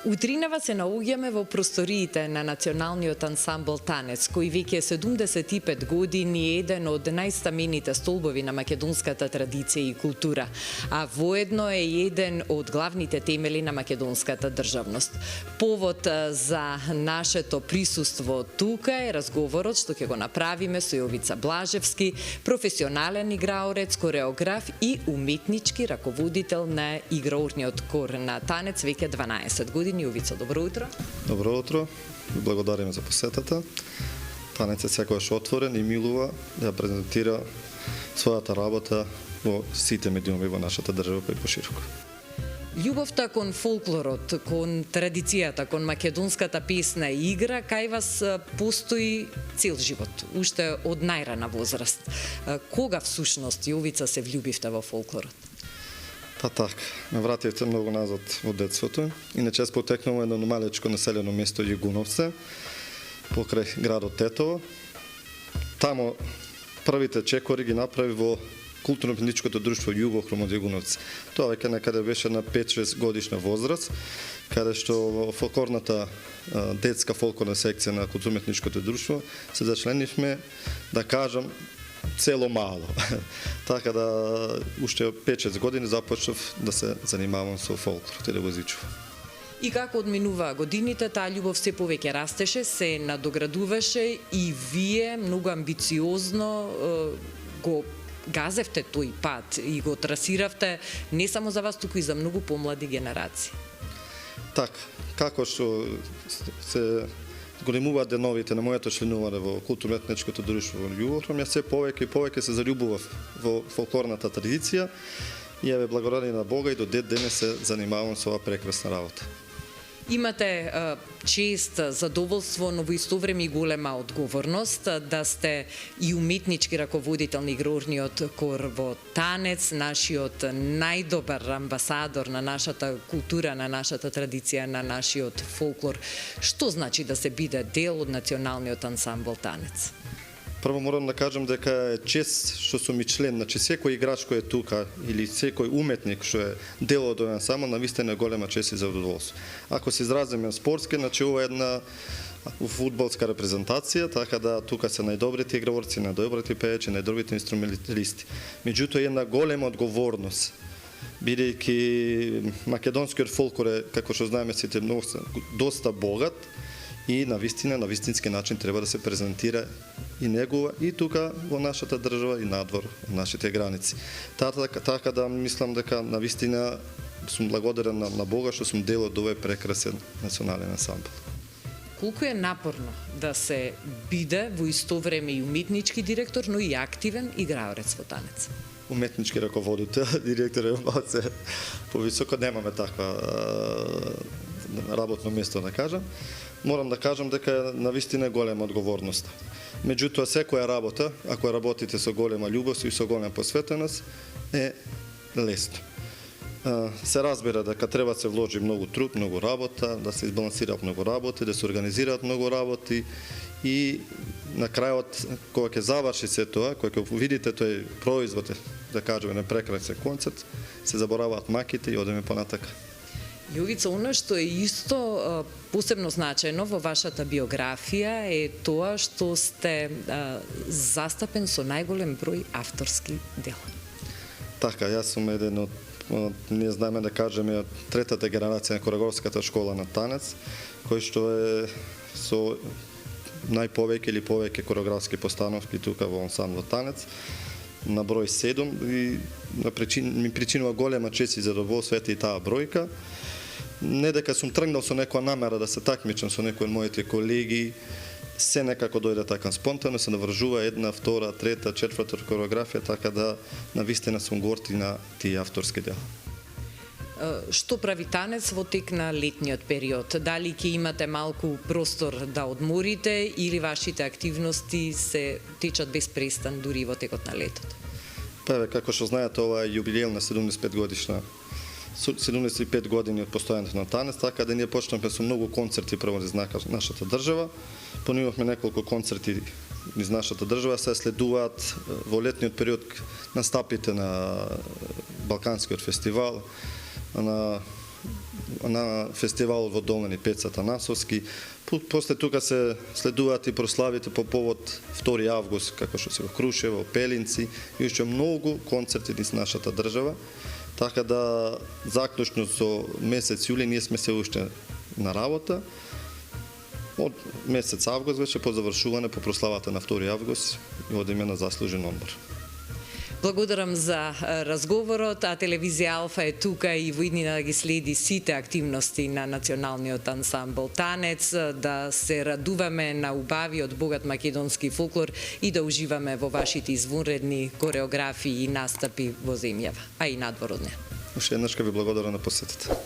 Утринава се наоѓаме во просториите на Националниот ансамбл Танец, кој веќе 75 години е еден од најстамените столбови на македонската традиција и култура, а воедно е еден од главните темели на македонската државност. Повод за нашето присуство тука е разговорот што ќе го направиме со Јовица Блажевски, професионален играорец, кореограф и уметнички раководител на играорниот кор на Танец веќе 12 години. Јовица, добро утро. Добро утро, ви благодариме за посетата. Танец е секогаш отворен и милува да презентира својата работа во сите медиуми во нашата држава па и пошироко. Љубовта кон фолклорот, кон традицијата, кон македонската песна и игра, кај вас постои цел живот, уште од најрана возраст. Кога всушност, Јовица, се влюбивте во фолклорот? Па така, ме вративте многу назад во детството. Иначе јас потекнувам едно малечко населено место Југуновце, покрај градот Тетово. Тамо првите чекори ги направи во културно-уметничкото друштво Југохром од Југуновци. Тоа веќе некаде беше на 5-6 годишна возраст, каде што во фолклорната детска фолклорна секција на културно-уметничкото друштво се зачленивме, да кажам, цело мало. Така да уште 5-6 години започнав да се занимавам со фолклорот и да го изучувам. И како одминуваа годините, таа љубов се повеќе растеше, се надоградуваше и вие многу амбициозно го газевте тој пат и го трасиравте не само за вас, туку и за многу помлади генерации. Така, како што се големуваат деновите на моето членување во културно-етничкото друштво во Југохром, јас се повеќе и повеќе се заљубував во фолклорната традиција и ја ве благодарам на Бога и до ден денес се занимавам со оваа прекрасна работа. Имате чест, задоволство, но во исто време и голема одговорност да сте и уметнички раководител на играорниот кор во Танец, нашиот најдобар амбасадор на нашата култура, на нашата традиција, на нашиот фолклор. Што значи да се биде дел од Националниот ансамбл Танец? Прво морам да кажам дека е чест што сум и член, значи секој играч кој е тука или секој уметник што е дел од овој ансамбл, навистина е голема чест и задоволство. Ако се изразиме спортски, значи ова е една фудбалска репрезентација, така да тука се најдобрите играорци, најдобрите пејачи, најдобрите инструменталисти. Меѓутоа е една голема одговорност, бидејќи македонскиот фолклор е, како што знаеме сите, доста богат и на вистински начин треба да се презентира и негова и тука во нашата држава и надвор нашите граници. Така да мислам дека на вистина сум благодарен на Бога што сум дел од овој прекрасен национален ансамбл. Колку е напорно да се биде во исто време и уметнички директор, но и активен играорец во Танец? Уметнички раководител, директор е малце повисоко, немаме таква работно место да кажам. Морам да кажам дека на вистина е голема одговорност. Меѓутоа, секоја работа, ако работите со голема љубов и со голема посветеност, е лесно. Се разбира дека треба да се вложи многу труд, многу работа, да се избалансираат многу работи, да се организираат многу работи и на крајот, кога ќе заврши се тоа, кога ќе видите тој производ, да кажеме, на прекрасен концерт, се забораваат маките и одеме понатака. Јовица, оно што е исто посебно значајно во вашата биографија е тоа што сте застапен со најголем број авторски дела. Така, јас сум еден од, ние знаеме да кажеме, од третата генерација на кореографската школа на Танец, кој што е со најповеќе или повеќе кореографски постановки тука во ансамбл Танец, на број 7 и ми причинува голема чест и задоволство и таа бројка. Не дека сум тргнал со некоја намера да се такмичам со некои од моите колеги, се некако дојде така спонтано, се навржува една, втора, трета, четврта кореографија, така да навистина сум горд и на тие авторски дела. Што прави Танец во тек на летниот период? Дали ќе имате малку простор да одморите или вашите активности се течат без престан дури во текот на летот? Па, како што знаете, ова е јубилејна 75 години од постојањето на Танец, така да ние почнавме со многу концерти прво низ нашата држава. Понивавме неколку концерти низ нашата држава, се следуваат во летниот период настапите на Балканскиот фестивал, на на фестивалот во Долни Пецата Насовски. После тука се следуваат и прославите по повод 2 август, како што се во Крушево, Пелинци и уште многу концерти низ нашата држава. Така да заклучно со месец јули ние сме се уште на работа. Од месец август веќе по завршување по прославата на 2 август и одиме на заслужен одмор. Благодарам за разговорот, а телевизија Алфа е тука и во иднина да ги следи сите активности на националниот ансамбл Танец, да се радуваме на убавиот богат македонски фолклор и да уживаме во вашите извонредни кореографии и настапи во земјава, а и надвор од неа. Уште еднаш ви благодарам на посетата.